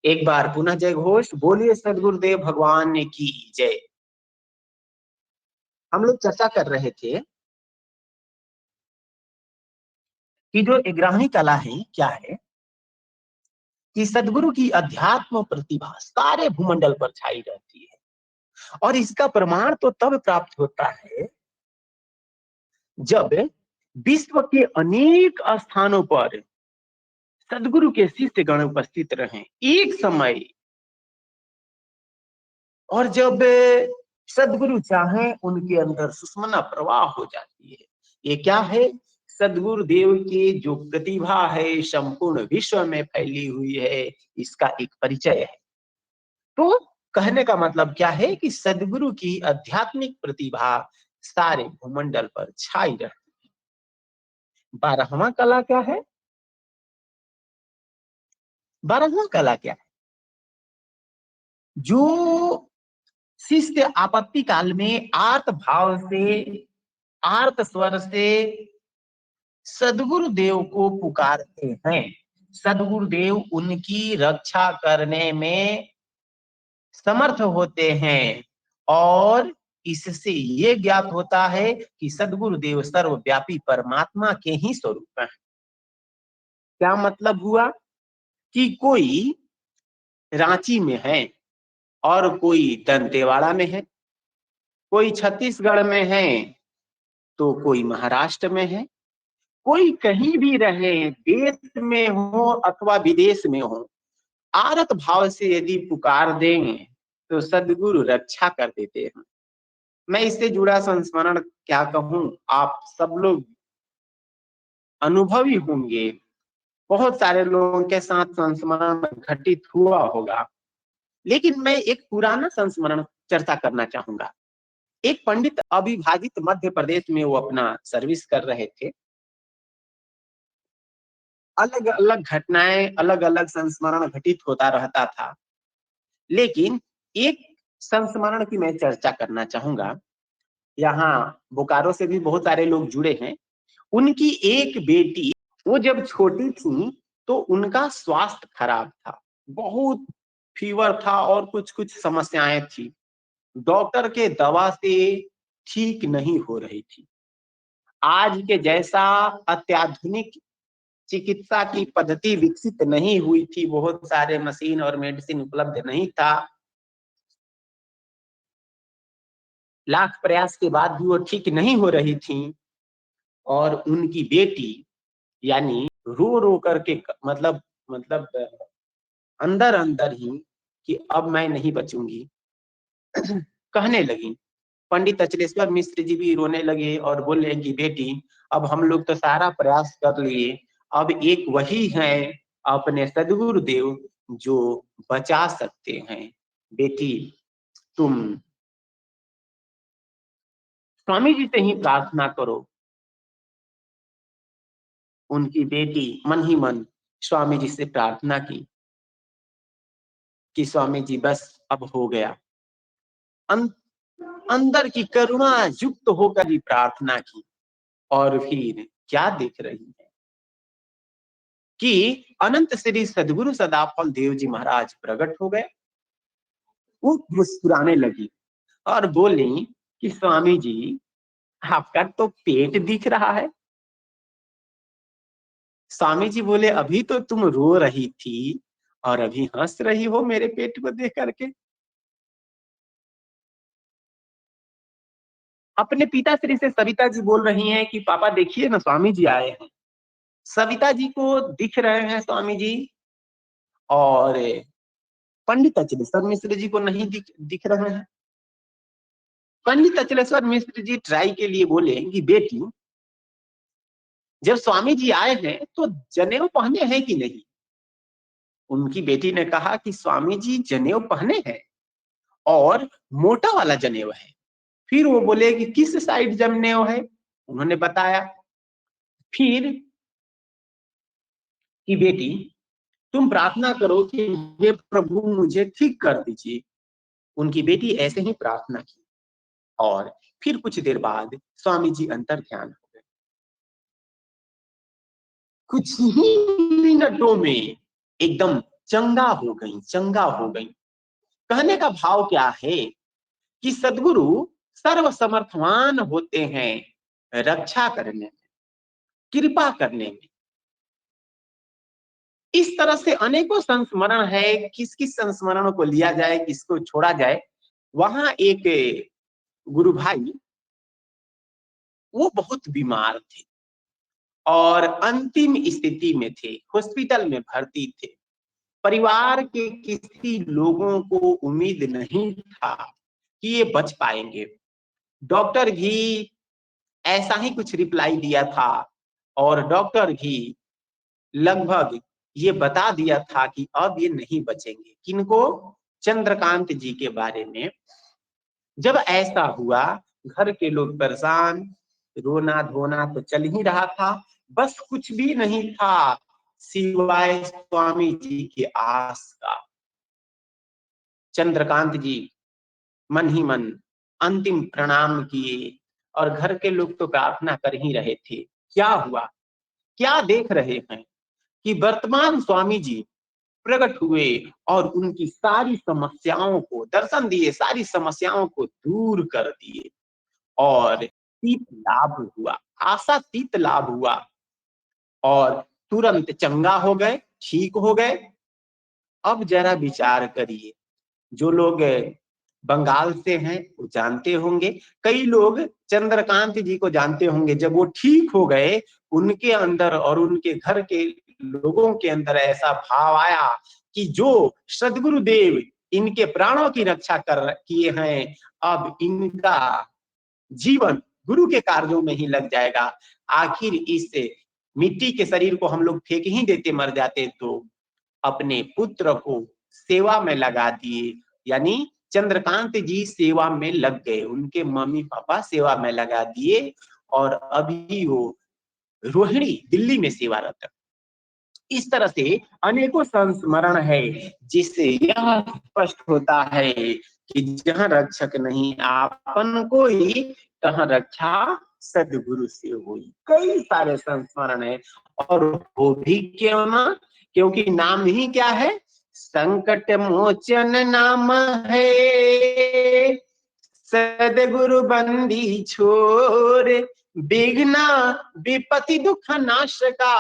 एक बार पुनः जय घोष, बोलिए सदगुरुदेव भगवान की जय। हम लोग चर्चा कर रहे थे कि जो 11वीं कला है क्या है कि सदगुरु की अध्यात्म प्रतिभा सारे भूमंडल पर छाई रहती है, और इसका प्रमाण तो तब प्राप्त होता है जब विश्व के अनेक स्थानों पर सदगुरु के शिष्य गण उपस्थित रहें एक समय, और जब सदगुरु चाहें उनके अंदर सुषमना प्रवाह हो जाती है। ये क्या है? सदगुरुदेव की जो प्रतिभा है संपूर्ण विश्व में फैली हुई है, इसका एक परिचय है। तो कहने का मतलब क्या है कि सदगुरु की आध्यात्मिक प्रतिभा सारे भूमंडल पर छाई रहती है। 12वां कला क्या है? 12वां कला क्या है? जो शिष्य आपत्ति काल में आर्त भाव से, आर्त स्वर से सदगुरुदेव को पुकारते हैं, सदगुरुदेव उनकी रक्षा करने में समर्थ होते हैं, और इससे ये ज्ञात होता है कि सदगुरुदेव सर्वव्यापी परमात्मा के ही स्वरूप हैं। क्या मतलब हुआ कि कोई रांची में है और कोई दंतेवाड़ा में है, कोई छत्तीसगढ़ में है तो कोई महाराष्ट्र में है, कोई कहीं भी रहे, देश में हो अथवा विदेश में हो, आरत भाव से यदि पुकार देंगे तो सदगुरु रक्षा कर देते हैं। मैं इससे जुड़ा संस्मरण क्या कहूं, आप सब लोग अनुभवी होंगे, बहुत सारे लोगों के साथ संस्मरण घटित हुआ होगा, लेकिन मैं एक पुराना संस्मरण चर्चा करना चाहूंगा। एक पंडित अविभाजित मध्य प्रदेश में वो अपना सर्विस कर रहे थे। अलग अलग घटनाएं, अलग अलग संस्मरण घटित होता रहता था, लेकिन एक संस्मरण की मैं चर्चा करना चाहूंगा। यहाँ बोकारो से भी बहुत सारे लोग जुड़े हैं। उनकी एक बेटी, वो जब छोटी थी तो उनका स्वास्थ्य खराब था, बहुत फीवर था और कुछ कुछ समस्याएं थी, डॉक्टर के दवा से ठीक नहीं हो रही थी। आज के जैसा अत्याधुनिक चिकित्सा की पद्धति विकसित नहीं हुई थी, बहुत सारे मशीन और मेडिसिन उपलब्ध नहीं था। लाख प्रयास के बाद भी वो ठीक नहीं हो रही थी, और उनकी बेटी यानी रो रो करके मतलब अंदर अंदर ही कि अब मैं नहीं बचूंगी कहने लगी। पंडित अचलेश्वर मिश्र जी भी रोने लगे और बोले कि बेटी, अब हम लोग तो सारा प्रयास कर लिए, अब एक वही है अपने सदगुरुदेव जो बचा सकते हैं। बेटी, तुम स्वामी जी से ही प्रार्थना करो। उनकी बेटी मन ही मन स्वामी जी से प्रार्थना की कि स्वामी जी बस अब हो गया। अंदर की करुणा युक्त होकर ही प्रार्थना की, और फिर क्या देख रही है कि अनंत श्री सदगुरु सदाफल देव जी महाराज प्रकट हो गए। वो मुस्कुराने लगी और बोली कि स्वामी जी, आपका तो पेट दिख रहा है। स्वामी जी बोले, अभी तो तुम रो रही थी और अभी हंस रही हो मेरे पेट को देख करके। अपने पिता श्री से सविता जी बोल रही हैं कि पापा देखिए ना, स्वामी जी आए हैं। सविता जी को दिख रहे हैं स्वामी जी, और पंडित अचलेश्वर मिश्र जी को नहीं दिख रहे हैं। पंडित अचलेश्वर मिश्र जी ट्राई के लिए बोले कि बेटी, जब स्वामी जी आए हैं तो जनेऊ पहने हैं कि नहीं? उनकी बेटी ने कहा कि स्वामी जी जनेऊ पहने हैं, और मोटा वाला जनेऊ है। फिर वो बोले कि किस साइड जनेऊ है? उन्होंने बताया। फिर कि बेटी, तुम प्रार्थना करो कि हे प्रभु मुझे ठीक कर दीजिए। उनकी बेटी ऐसे ही प्रार्थना की, और फिर कुछ देर बाद स्वामी जी अंतर ध्यान हो गए। कुछ ही मिनटों में एकदम चंगा हो गई, चंगा हो गई। कहने का भाव क्या है कि सदगुरु सर्वसमर्थवान होते हैं रक्षा करने में, कृपा करने में। इस तरह से अनेकों संस्मरण है, किस किस संस्मरण को लिया जाए, किसको छोड़ा जाए। वहां एक गुरु भाई, वो बहुत बीमार थे और अंतिम स्थिति में थे, हॉस्पिटल में भर्ती थे। परिवार के किसी लोगों को उम्मीद नहीं था कि ये बच पाएंगे। डॉक्टर भी ऐसा ही कुछ रिप्लाई दिया था और डॉक्टर भी लगभग ये बता दिया था कि अब ये नहीं बचेंगे। किनको? चंद्रकांत जी के बारे में। जब ऐसा हुआ, घर के लोग परेशान, रोना धोना तो चल ही रहा था, बस कुछ भी नहीं था सिवाय स्वामी जी के आस का। चंद्रकांत जी मन ही मन अंतिम प्रणाम किए और घर के लोग तो प्रार्थना कर ही रहे थे। क्या हुआ? क्या देख रहे हैं कि वर्तमान स्वामी जी प्रकट हुए और उनकी सारी समस्याओं को दर्शन दिए, सारी समस्याओं को दूर कर दिए और तीत लाभ हुआ, आशातीत लाभ हुआ और तुरंत चंगा हो गए, ठीक हो गए। अब जरा विचार करिए, जो लोग बंगाल से हैं वो जानते होंगे, कई लोग चंद्रकांत जी को जानते होंगे। जब वो ठीक हो गए, उनके अंदर और उनके घर के लोगों के अंदर ऐसा भाव आया कि जो सदगुरुदेव इनके प्राणों की रक्षा कर किए हैं, अब इनका जीवन गुरु के कार्यों में ही लग जाएगा। आखिर इस मिट्टी के शरीर को हम लोग फेंक ही देते, मर जाते, तो अपने पुत्र को सेवा में लगा दिए। यानी चंद्रकांत जी सेवा में लग गए, उनके मम्मी पापा सेवा में लगा दिए और अभी वो रोहिणी दिल्ली में सेवारत है। इस तरह से अनेकों संस्मरण है जिससे यह स्पष्ट होता है कि जहाँ रक्षक नहीं आपन कोई, तहाँ रक्षा सदगुरु से हुई। कई सारे संस्मरण है और वो भी क्यों ना, क्योंकि नाम ही क्या है? संकट मोचन नाम है, सदगुरु बंदी छोर, विघ्न विपत्ति दुख नाश का,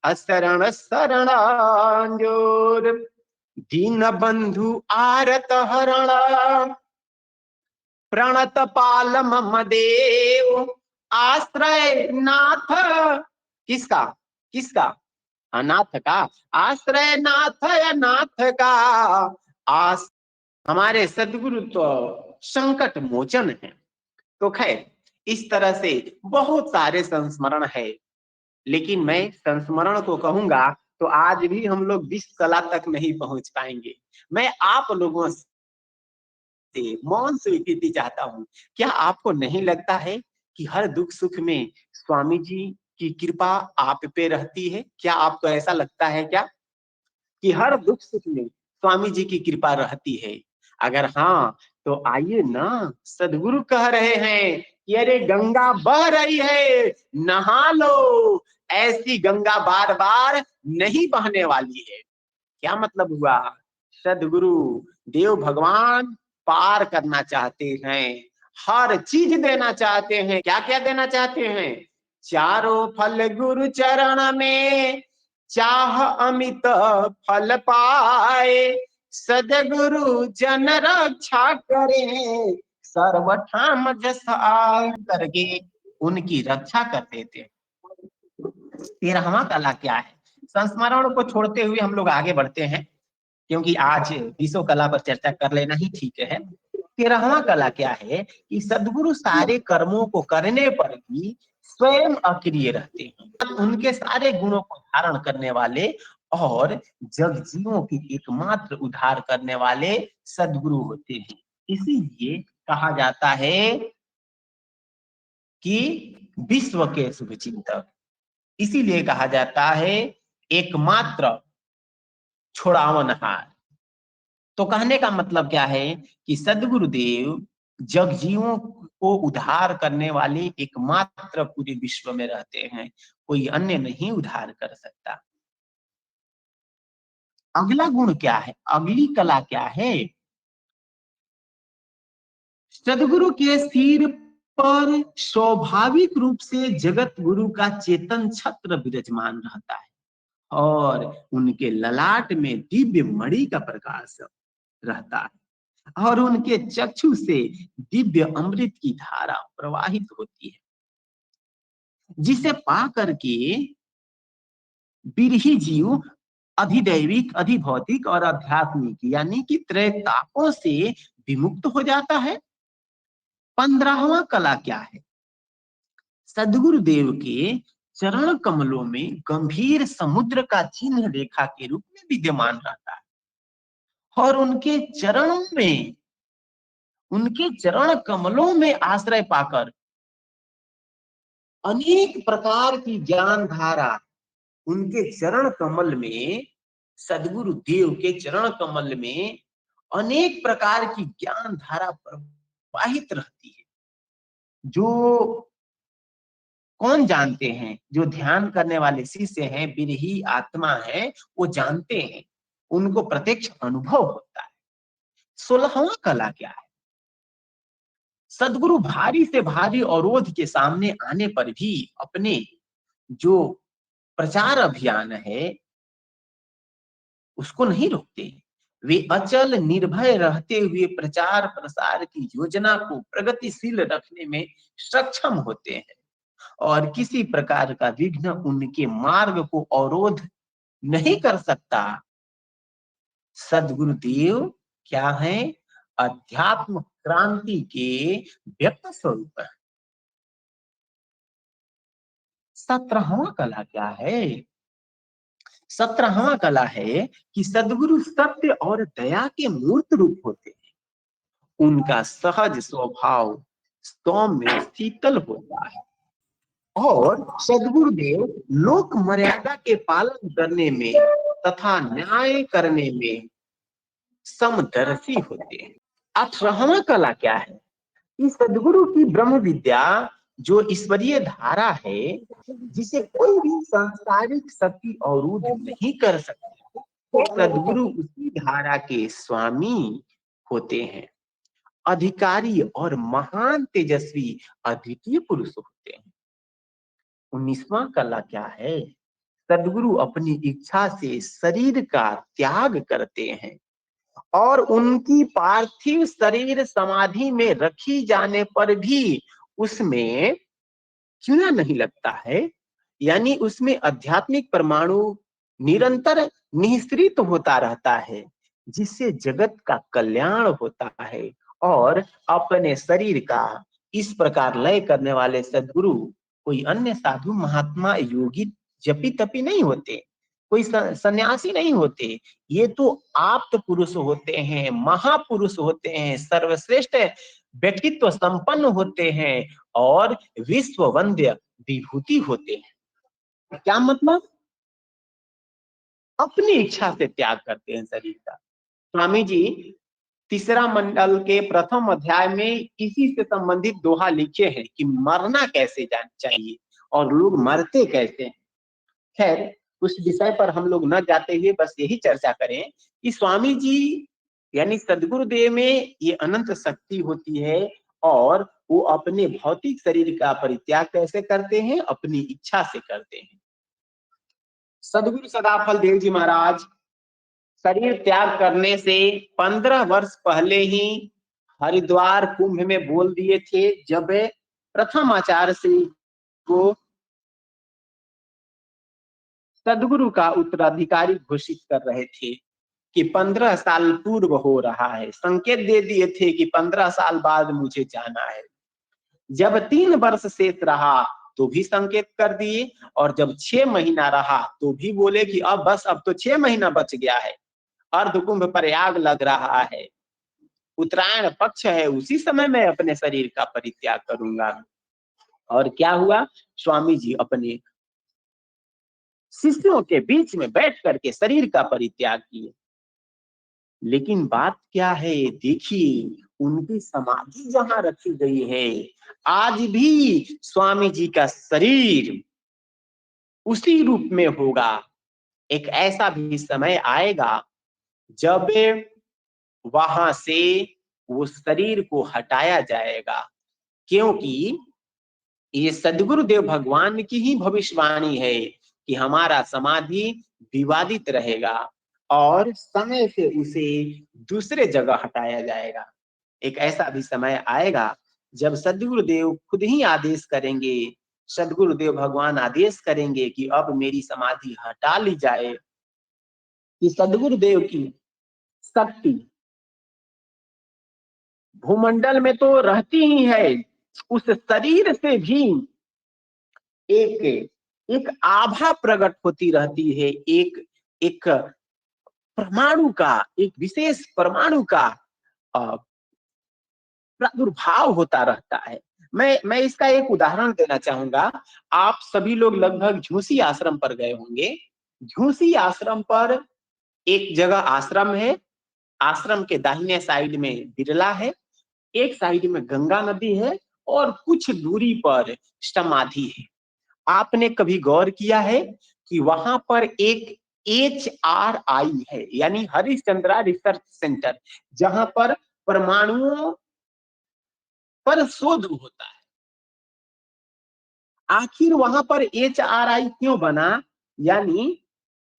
असरण शरणांजोर, दीन बंधु आरत हरण, प्रणत पाल मम देव, आश्रय नाथ। किसका? किसका? अनाथ का। आश्रय नाथ अनाथ का, आस हमारे सदगुरु तो संकट मोचन है। तो खैर, इस तरह से बहुत सारे संस्मरण है, लेकिन मैं संस्मरण को कहूंगा तो आज भी हम लोग 20 कला तक नहीं पहुंच पाएंगे। मैं आप लोगों से मौन स्वीकृति चाहता हूं। क्या आपको नहीं लगता है कि हर दुख सुख में स्वामी जी की कृपा आप पे रहती है? क्या आपको ऐसा लगता है क्या कि हर दुख सुख में स्वामी जी की कृपा रहती है? अगर हाँ, तो आइए ना, सदगुरु कह रहे हैं कि अरे गंगा बह रही है, नहा लो, ऐसी गंगा बार बार नहीं बहने वाली है। क्या मतलब हुआ? सदगुरु देव भगवान पार करना चाहते हैं, हर चीज देना चाहते हैं। क्या क्या देना चाहते हैं? चारों फल गुरु चरण में, चाह अमित फल पाए, सदगुरु जन रक्षा करे, सर्वठाम जस आए करके उनकी रक्षा करते थे। 13वां कला क्या है? संस्मरण को छोड़ते हुए हम लोग आगे बढ़ते हैं, क्योंकि आज 20 कला पर चर्चा कर लेना ही ठीक है। 13वां कला क्या है कि सदगुरु सारे कर्मों को करने पर भी स्वयं अक्रिय रहते हैं। उनके सारे गुणों को धारण करने वाले और जगजीवों की एकमात्र उद्धार करने वाले सदगुरु होते हैं। इसीलिए कहा जाता है कि विश्व के शुभचिंतक, इसीलिए कहा जाता है एकमात्र छुड़ावनहार। तो कहने का मतलब क्या है कि सदगुरुदेव जगजीवों को उद्धार करने वाले एकमात्र पूरे विश्व में रहते हैं, कोई अन्य नहीं उद्धार कर सकता। अगला गुण क्या है, अगली कला क्या है? सदगुरु के सिर पर स्वाभाविक रूप से जगत गुरु का चेतन छत्र विराजमान रहता है और उनके ललाट में दिव्य मणि का प्रकाश रहता है और उनके चक्षु से दिव्य अमृत की धारा प्रवाहित होती है, जिसे पा करके बिरही जीव अधिदैविक, अधिभौतिक और आध्यात्मिक यानी कि त्रय तापों से विमुक्त हो जाता है। 15वां कला क्या है? सदगुरु देव के चरण कमलों में गंभीर समुद्र का चिन्ह रेखा के रूप में विद्यमान रहता है और उनके चरण कमलों में आश्रय पाकर अनेक प्रकार की ज्ञान धारा उनके चरण कमल में, सदगुरु देव के चरण कमल में अनेक प्रकार की ज्ञान धारा प्रवाहित रहती है। जो कौन जानते हैं, जो ध्यान करने वाले शिष्य हैं, बिरही आत्मा है, वो जानते हैं, उनको प्रत्यक्ष अनुभव होता है। 16वां कला क्या है? सदगुरु भारी से भारी अवरोध के सामने आने पर भी अपने जो प्रचार अभियान है उसको नहीं रोकते। वे अचल निर्भय रहते हुए प्रचार प्रसार की योजना को प्रगतिशील रखने में सक्षम होते हैं और किसी प्रकार का विघ्न उनके मार्ग को अवरोध नहीं कर सकता। सदगुरुदेव क्या है? अध्यात्म क्रांति के व्यक्त स्वरूप है। 17वां कला क्या है? 17वां कला है कि सदगुरु सत्य और दया के मूर्त रूप होते हैं। उनका सहज स्वभाव सौम्य शीतल होता है और सदगुरुदेव लोक मर्यादा के पालन करने में तथा न्याय करने में समदर्शी होते हैं। 18वां कला क्या है? कि सदगुरु की ब्रह्म विद्या जो ईश्वरीय धारा है, जिसे कोई भी सांसारिक शक्ति अवरुद्ध नहीं कर सकती, तो सदगुरु उसी धारा के स्वामी होते हैं, अधिकारी और महान तेजस्वी अद्वितीय पुरुष होते हैं। 19वां कला क्या है? सदगुरु अपनी इच्छा से शरीर का त्याग करते हैं और उनकी पार्थिव शरीर समाधि में रखी जाने पर भी उसमें चूना नहीं लगता है, यानी उसमें आध्यात्मिक परमाणु निरंतर निःसृत होता रहता है, जिससे जगत का कल्याण होता है। और अपने शरीर का इस प्रकार लय करने वाले सदगुरु कोई अन्य साधु महात्मा योगी जपी तपी नहीं होते, कोई सन्यासी नहीं होते, ये तो आप्त पुरुष होते हैं, महापुरुष होते हैं, सर्वश्रेष्ठ व्यक्तित्व संपन्न होते हैं और विश्व वंद्य विभूति होते हैं। क्या मतलब? अपनी इच्छा से त्याग करते हैं शरीर का। स्वामी जी तीसरा मंडल के प्रथम अध्याय में इसी से संबंधित दोहा लिखे हैं कि मरना कैसे चाहिए और लोग मरते कैसे हैं। खैर, उस विषय पर हम लोग न जाते हुए बस यही चर्चा करें कि स्वामी जी यानी सदगुरुदेव में ये अनंत शक्ति होती है और वो अपने भौतिक शरीर का परित्याग कैसे करते हैं? अपनी इच्छा से करते हैं। सदगुरु सदाफल देव जी महाराज शरीर त्याग करने से 15 वर्ष पहले ही हरिद्वार कुंभ में बोल दिए थे, जब प्रथम आचार्य श्री को सदगुरु का उत्तराधिकारी घोषित कर रहे थे कि 15 साल पूर्व हो रहा है, संकेत दे दिए थे कि 15 साल बाद मुझे जाना है। जब 3 वर्ष शेष रहा तो भी संकेत कर दिए और जब 6 महीना रहा तो भी बोले कि अब बस, अब तो 6 महीना बच गया है, अर्धकुंभ प्रयाग लग रहा है, उत्तरायण पक्ष है, उसी समय मैं अपने शरीर का परित्याग करूंगा। और क्या हुआ? स्वामी जी अपने शिष्यों के बीच में बैठ करके शरीर का परित्याग किए। लेकिन बात क्या है, देखिए उनकी समाधि जहां रखी गई है, आज भी स्वामी जी का शरीर उसी रूप में होगा, एक ऐसा भी समय आएगा जब वहां से वो शरीर को हटाया जाएगा, क्योंकि ये सदगुरुदेव भगवान की ही भविष्यवाणी है कि हमारा समाधि विवादित रहेगा और समय से उसे दूसरे जगह हटाया जाएगा। एक ऐसा भी समय आएगा जब सदगुरुदेव खुद ही आदेश करेंगे, सदगुरुदेव भगवान आदेश करेंगे कि अब मेरी समाधि हटा ली जाए, कि सदगुरुदेव की शक्ति भूमंडल में तो रहती ही है, उस शरीर से भी एक एक आभा प्रकट होती रहती है, एक एक परमाणु का, एक विशेष परमाणु का प्रादुर्भाव होता रहता है। मैं इसका एक उदाहरण देना चाहूंगा। आप सभी लोग लगभग झूसी आश्रम पर गए होंगे। झूसी आश्रम पर एक जगह आश्रम है, आश्रम के दाहिने साइड में बिरला है, एक साइड में गंगा नदी है और कुछ दूरी पर समाधि है। आपने कभी गौर किया है कि वहां पर एक HRI है, यानी हरिश्चंद्रा रिसर्च सेंटर, जहां पर परमाणुओं पर शोध होता है। आखिर वहां पर HRI क्यों बना? यानी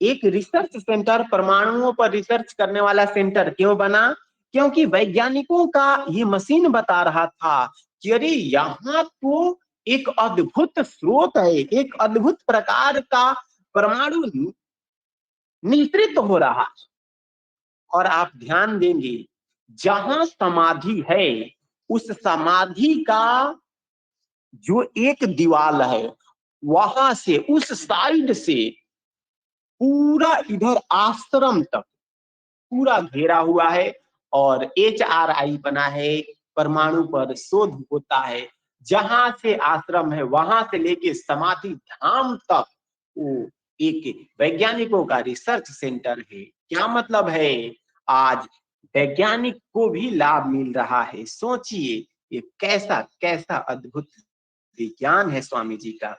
एक रिसर्च सेंटर, परमाणुओं पर रिसर्च करने वाला सेंटर क्यों बना? क्योंकि वैज्ञानिकों का ये मशीन बता रहा था कि अरे यहाँ तो एक अद्भुत स्रोत है, एक अद्भुत प्रकार का परमाणु निश्रित हो रहा है। और आप ध्यान देंगे, जहां समाधि है उस समाधि का जो एक दीवार है, वहां से, उस साइड से पूरा इधर आश्रम तक पूरा घेरा हुआ है और HRI बना है, परमाणु पर शोध होता है। जहां से आश्रम है वहां से लेके समाधि धाम तक वो एक वैज्ञानिकों का रिसर्च सेंटर है। क्या मतलब है? आज वैज्ञानिक को भी लाभ मिल रहा है। सोचिए ये कैसा कैसा अद्भुत विज्ञान है स्वामी जी का।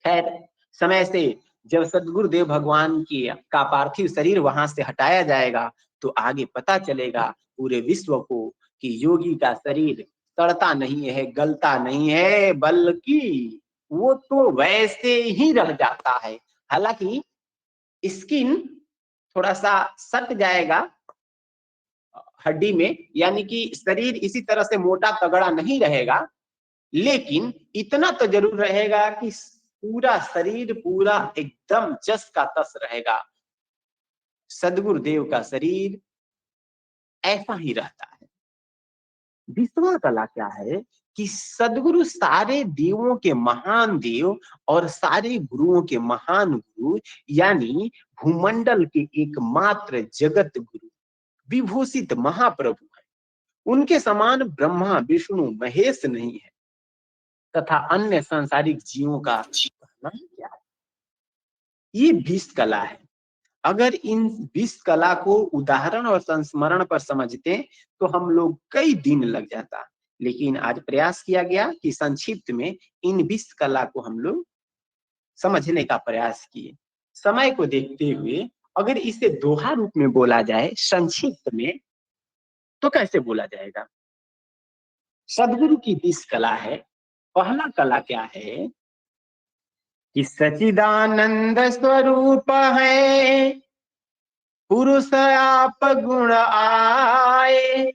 खैर, समय से जब सदगुरुदेव भगवान की का पार्थिव शरीर वहां से हटाया जाएगा तो आगे पता चलेगा पूरे विश्व को कि योगी का शरीर सड़ता नहीं है, गलता नहीं है, बल्कि वो तो वैसे ही रह जाता है। हालांकि स्किन थोड़ा सा सट जाएगा हड्डी में, यानी कि शरीर इसी तरह से मोटा तगड़ा नहीं रहेगा, लेकिन इतना तो जरूर रहेगा कि पूरा शरीर पूरा एकदम जस का तस रहेगा। सदगुरुदेव का शरीर ऐसा ही रहता है। विश्वा कला क्या है कि सदगुरु सारे देवों के महान देव और सारे गुरुओं के महान गुरु, यानी भूमंडल के एकमात्र जगत गुरु, विभूषित महाप्रभु है। उनके समान ब्रह्मा विष्णु महेश नहीं है तथा अन्य सांसारिक जीवों का कहना क्या है। ये 20 कला है। अगर इन 20 कला को उदाहरण और संस्मरण पर समझते तो हम लोग कई दिन लग जाता, लेकिन आज प्रयास किया गया कि संक्षिप्त में इन 20 कला को हम लोग समझने का प्रयास किए। समय को देखते हुए अगर इसे दोहा रूप में बोला जाए संक्षिप्त में तो कैसे बोला जाएगा? सदगुरु की 20 कला है। पहला कला क्या है कि सचिदानंद स्वरूप है, पुरुष आप गुण आए,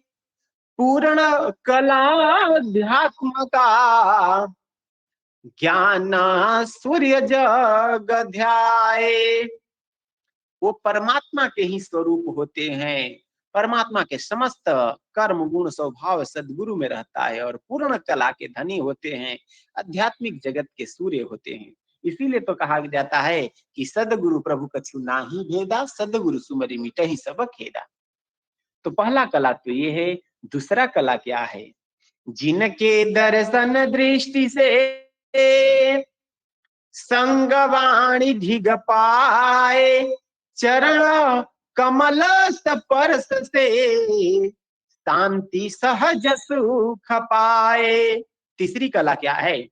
पूर्ण कला अध्यात्म का, ज्ञान सूर्य जग ध्याए। वो परमात्मा के ही स्वरूप होते हैं। परमात्मा के समस्त कर्म गुण स्वभाव सदगुरु में रहता है और पूर्ण कला के धनी होते हैं, आध्यात्मिक जगत के सूर्य होते हैं। इसीलिए तो कहा जाता है कि सदगुरु प्रभु कछु नाही भेदा, सदगुरु सुमरि मिटहि सब खेदा। तो पहला कला तो ये है। दूसरा कला क्या है? जिनके दर्शन दृष्टि से संगवाणी धिग पाए, चरण कमल स्पर्श से शांति सहज सुख पाए। तीसरी कला क्या है?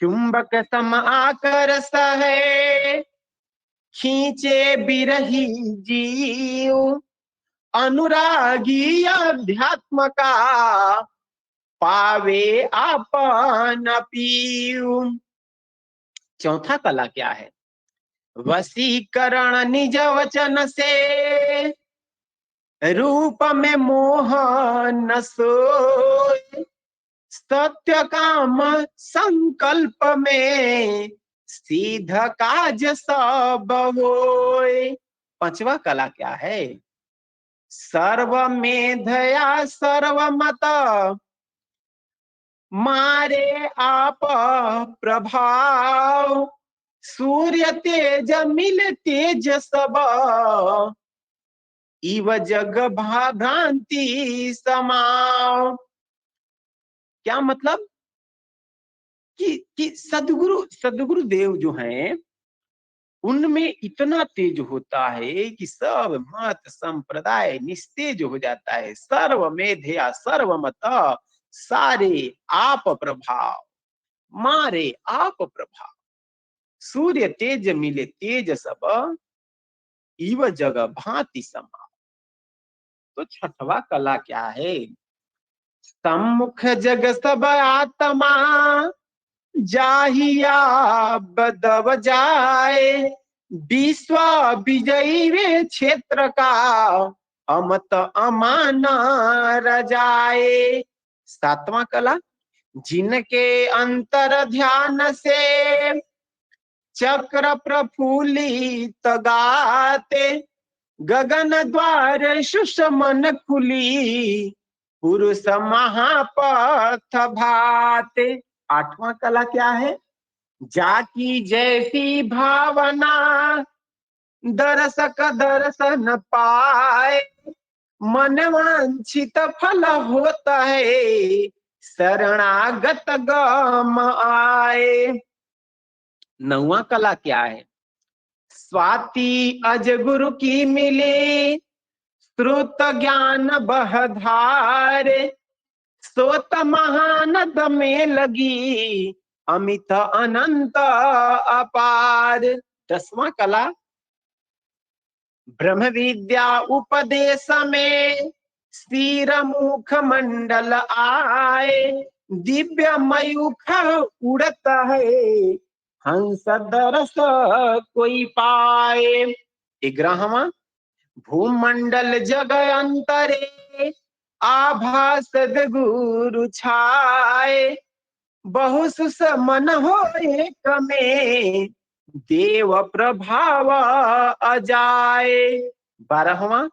चुंबक सम आकर्ष है, खींचे बिरही जीव, अनुरागी अध्यात्म का, पावे आपन पीयू। चौथा कला क्या है? वशीकरण निज वचन से, रूप में मोह न सोए, सत्य काम संकल्प में, सीध काज सब होए। पांचवा कला क्या है? सर्व मेधया सर्वमत, मारे आप प्रभाव, सूर्य तेज मिल तेज सब, इव जग भ्रांति समाओ। क्या मतलब कि सदगुरु देव जो हैं उनमें इतना तेज होता है कि सब मत संप्रदाय निस्तेज हो जाता है। सर्व मेधया सर्वमत, सारे आप प्रभाव, मारे आप प्रभाव, सूर्य तेज मिले तेज सब, इव जग भांति समा। तो छठवा कला क्या है? सम्मुख जग सब आत्मा, जाहिया बदब जाए, विश्व विजयी वे क्षेत्र का, अमत अमाना रजाए। सातवां कला, जिनके अंतर ध्यान से, चक्र प्रफुल्लित गाते, गगन द्वार सुषमन खुली, पुरुष महापथ भाते। आठवां कला क्या है? जाकी जैसी भावना, दरसक दर्शन पाए, मन वांछित फल होता है, शरणागत गम आए। नौवां कला क्या है? स्वाति अजगुरु की मिली, श्रुत ज्ञान बहधारे, सोत महानद में लगी, अमित अनंत अपार। दसवां कला, ब्रह्म विद्या उपदेश में, सिर मुख मंडल आए, दिव्य मयूख उड़त है, हंस दरस कोई पाए। 11वां, भूमंडल जग अंतरे, आभा सदगुरु छाए, बहु सुस मन हो एक में, देव प्रभाव अजाए। 12वां,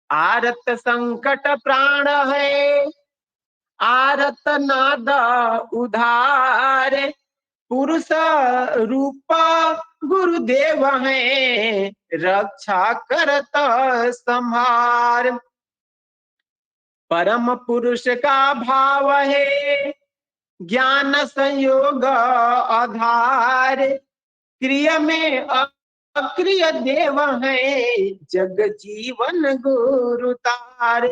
आरत संकट प्राण है, आरत नाद उधार, पुरुष रूप गुरुदेव है, रक्षा करत संहार। परम पुरुष का भाव है, ज्ञान संयोग आधार, क्रिया में अक्रिय देव है, जग जीवन गुरु तार।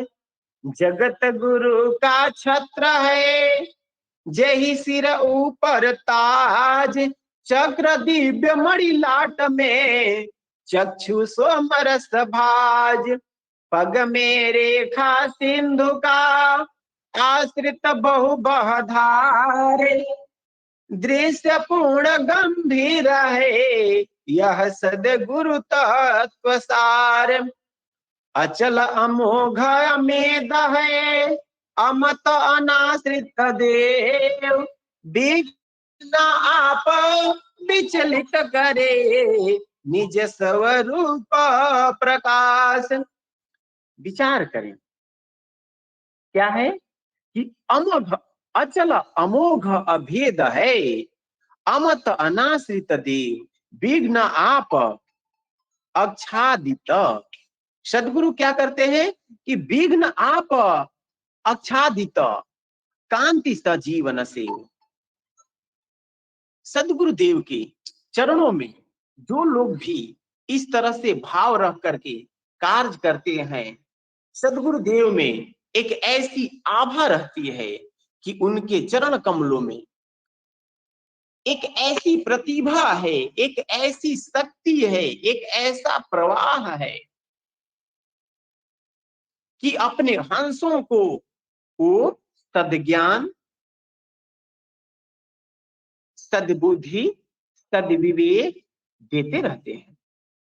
जगत गुरु का छत्र है, जही सिर ऊपर ताज, चक्र दिव्य मणि लाट में, चक्षु सोमरस भाज, पग में रेखा सिंधु का, आश्रित बहु बहधारे, दृश्य पूर्ण गंभीर है, यह सदगुरु तत्व सार। अचल अमोघ अमेध है, अमत अनाश्रित देव, विघ्न आप विचलित करे, निज स्वरूप प्रकाश। विचार करें क्या है कि अमोघ अचल अमोघ अभेद है, अमत अनाश्रित देव, विघ्न आप आच्छादित। सदगुरु क्या करते हैं कि विघ्न आप आच्छादित, कांति सजीवन से। सदगुरु देव के चरणों में जो लोग भी इस तरह से भाव रख करके कार्य करते हैं, सदगुरु देव में एक ऐसी आभा रहती है कि उनके चरण कमलों में एक ऐसी प्रतिभा है, एक ऐसी शक्ति है, एक ऐसा प्रवाह है कि अपने हंसों को वो सद्ज्ञान, सद्बुद्धि, सद्विवेक देते रहते हैं।